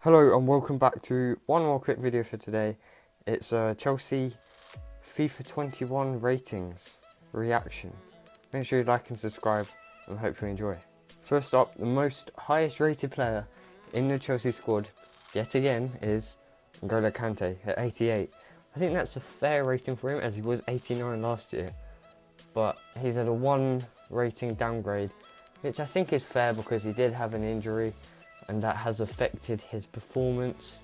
Hello and welcome back to one more quick video for today. It's Chelsea FIFA 21 ratings reaction. Make sure you like and subscribe and hope you enjoy. First up, the most highest rated player in the Chelsea squad yet again is N'Golo Kante at 88. I think that's a fair rating for him as he was 89 last year. But he's at a 1 rating downgrade, which I think is fair because he did have an injury and that has affected his performance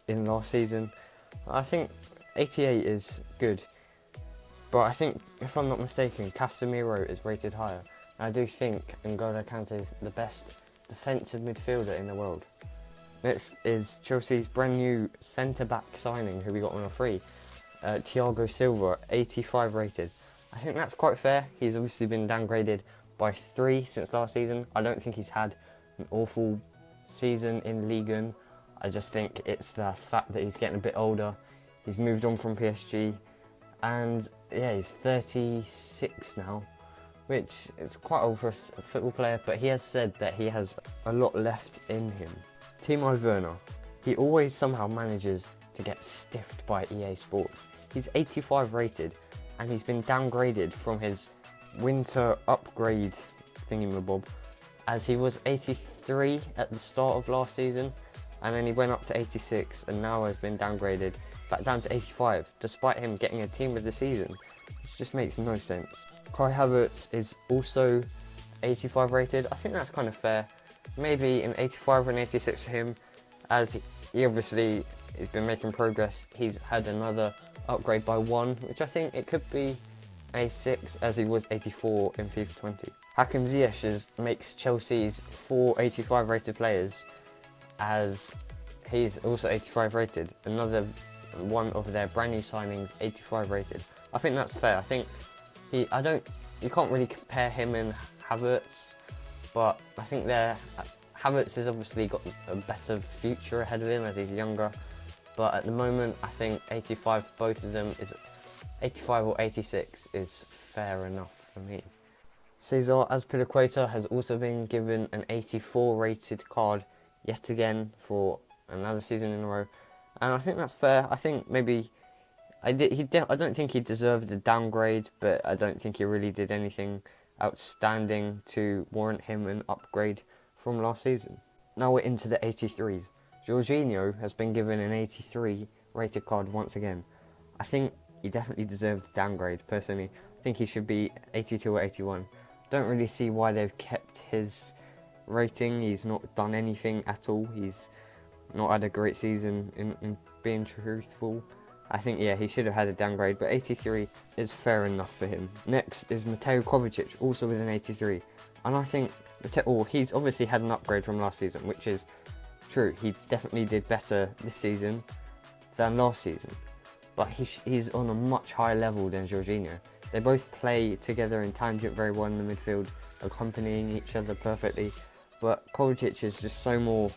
in last season. I think 88 is good, but I think, if I'm not mistaken, Casemiro is rated higher. I do think N'Golo Kante is the best defensive midfielder in the world. Next is Chelsea's brand new centre-back signing who we got on a free, Thiago Silva, 85 rated. I think that's quite fair. He's obviously been downgraded by 3 since last season. I don't think he's had an awful season in Ligue 1. I just think it's the fact that he's getting a bit older. He's moved on from PSG and yeah, he's 36 now, which is quite old for a football player, but he has said that he has a lot left in him. Timo Werner, he always somehow manages to get stiffed by EA Sports. He's 85 rated and he's been downgraded from his winter upgrade thingamabob, as he was 83 at the start of last season and then he went up to 86 and now has been downgraded back down to 85 despite him getting a team of the season, which just makes no sense. Kai Havertz is also 85 rated. I think that's kind of fair. Maybe an 85 or an 86 for him, as he obviously has been making progress. He's had another upgrade by 1, which I think it could be a 6 as he was 84 in FIFA 20. Hakim Ziyech makes Chelsea's 4 85 rated players, as he's also 85 rated. Another one of their brand new signings, 85 rated. I think that's fair. I think you can't really compare him and Havertz, but I think Havertz has obviously got a better future ahead of him as he's younger. But at the moment, I think 85, both of them, is 85 or 86 is fair enough for me. Cesar Azpilicueta has also been given an 84 rated card yet again for another season in a row, and I think that's fair. I think maybe I don't think he deserved a downgrade, but I don't think he really did anything outstanding to warrant him an upgrade from last season. Now we're into the 83s. Jorginho has been given an 83 rated card once again. I think he definitely deserved a downgrade, personally. I think he should be 82 or 81. Don't really see why they've kept his rating. He's not done anything at all. He's not had a great season in being truthful. I think, yeah, he should have had a downgrade, but 83 is fair enough for him. Next is Mateo Kovacic, also with an 83. And I think he's obviously had an upgrade from last season, which is true. He definitely did better this season than last season. But he's on a much higher level than Jorginho. They both play together in tangent very well in the midfield, accompanying each other perfectly. But Kovacic is just so more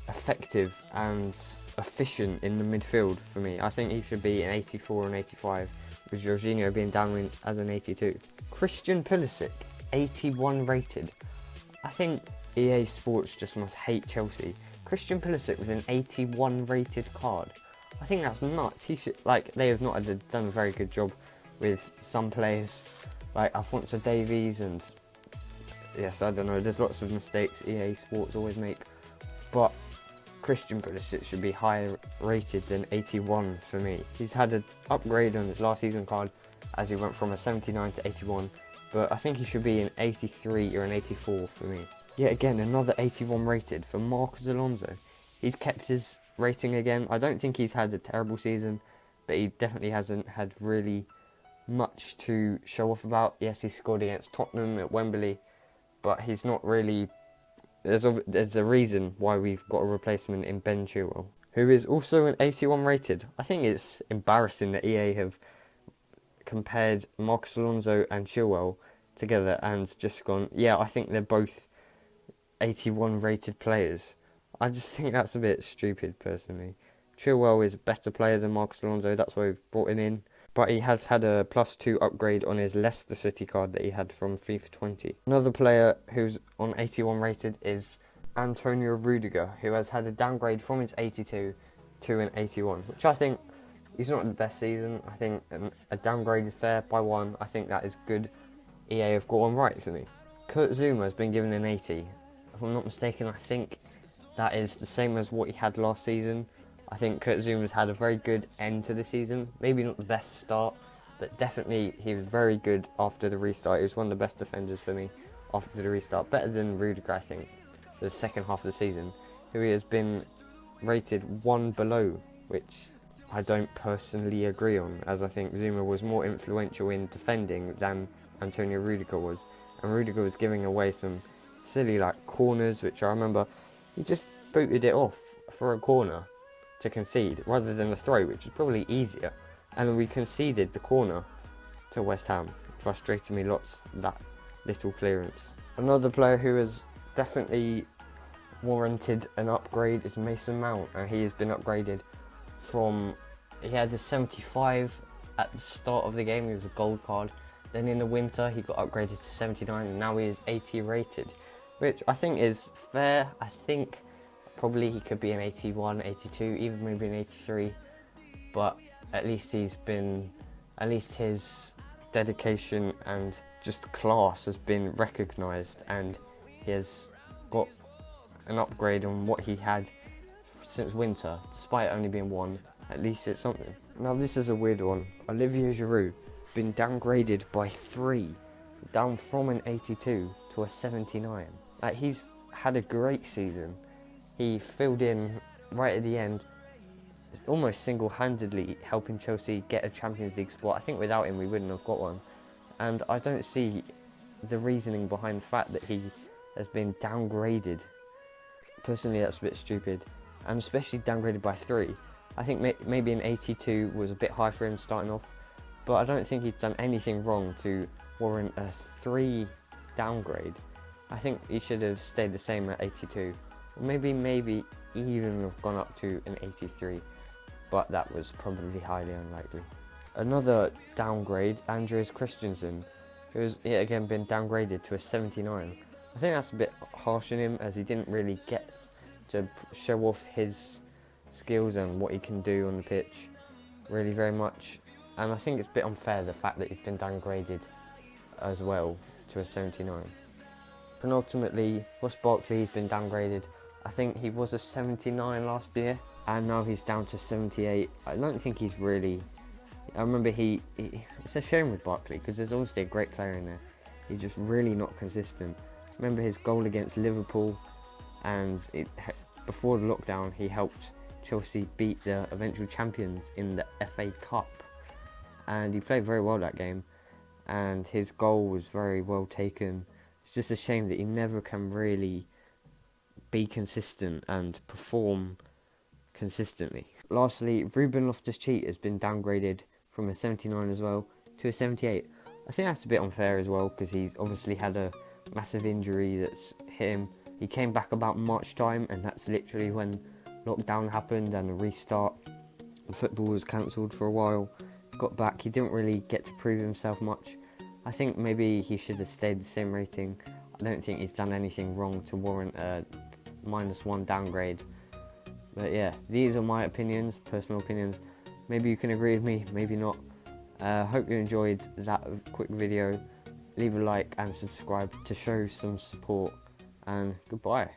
effective and efficient in the midfield for me. I think he should be an 84 and 85, with Jorginho being down as an 82. Christian Pulisic, 81 rated. I think EA Sports just must hate Chelsea. Christian Pulisic with an 81 rated card. I think that's nuts. They have not done a very good job with some players like Alphonso Davies, and yes, I don't know, there's lots of mistakes EA Sports always make, but Christian Pulisic should be higher rated than 81 for me. He's had an upgrade on his last season card as he went from a 79 to 81, but I think he should be an 83 or an 84 for me. Yet again, another 81 rated for Marc Alonso. He's kept his rating again. I don't think he's had a terrible season, but he definitely hasn't had really much to show off about. Yes, he scored against Tottenham at Wembley, but he's not really. There's a reason why we've got a replacement in Ben Chilwell, who is also an 81 rated. I think it's embarrassing that EA have compared Marcus Alonso and Chilwell together and just gone, yeah, I think they're both 81 rated players. I just think that's a bit stupid, personally. Chilwell is a better player than Marcus Alonso, that's why we've brought him in. But he has had a +2 upgrade on his Leicester City card that he had from FIFA 20. Another player who's on 81 rated is Antonio Rudiger, who has had a downgrade from his 82 to an 81, which I think is not the best season. I think a downgrade is fair by one. I think that is good. EA have got one right for me. Kurt Zouma has been given an 80. If I'm not mistaken, I think that is the same as what he had last season. I think Kurt Zouma's had a very good end to the season. Maybe not the best start, but definitely he was very good after the restart. He was one of the best defenders for me after the restart. Better than Rudiger, I think, for the second half of the season, who he has been rated 1 below, which I don't personally agree on, as I think Zouma was more influential in defending than Antonio Rudiger was. And Rudiger was giving away some silly corners, which I remember he just booted it off for a corner to concede rather than a throw, which is probably easier. And we conceded the corner to West Ham. Frustrated me lots, that little clearance. Another player who has definitely warranted an upgrade is Mason Mount, and he has been upgraded from, he had a 75 at the start of the game. He was a gold card. Then in the winter he got upgraded to 79, and now he is 80 rated, which I think is fair. I think probably he could be an 81, 82, even maybe an 83, but at least his dedication and just class has been recognised, and he has got an upgrade on what he had since winter, despite it only being one. At least it's something. Now this is a weird one. Olivier Giroud been downgraded by 3, down from an 82 to a 79. He's had a great season. He filled in right at the end, almost single-handedly helping Chelsea get a Champions League spot. I think without him we wouldn't have got one, and I don't see the reasoning behind the fact that he has been downgraded. Personally, that's a bit stupid, and especially downgraded by 3. I think maybe an 82 was a bit high for him starting off, but I don't think he's done anything wrong to warrant a 3 downgrade. I think he should have stayed the same at 82. Maybe even have gone up to an 83, but that was probably highly unlikely. Another downgrade, Andreas Christensen, who has yet again been downgraded to a 79. I think that's a bit harsh on him, as he didn't really get to show off his skills and what he can do on the pitch really very much, and I think it's a bit unfair the fact that he's been downgraded as well to a 79. Penultimately, Ross Barkley has been downgraded. I think he was a 79 last year, and now he's down to 78. I don't think he's really... I remember it's a shame with Barkley, because there's obviously a great player in there. He's just really not consistent. Remember his goal against Liverpool, and before the lockdown he helped Chelsea beat the eventual champions in the FA Cup, and he played very well that game, and his goal was very well taken. It's just a shame that he never can really be consistent and perform consistently. Lastly, Ruben Loftus-Cheek has been downgraded from a 79 as well to a 78. I think that's a bit unfair as well, because he's obviously had a massive injury that's hit him. He came back about March time, and that's literally when lockdown happened and the restart. Football was cancelled for a while. Got back, he didn't really get to prove himself much. I think maybe he should have stayed the same rating. I don't think he's done anything wrong to warrant a -1 downgrade. But yeah, these are my opinions, personal opinions. Maybe you can agree with me, maybe not. Hope you enjoyed that quick video. Leave a like and subscribe to show some support, and goodbye.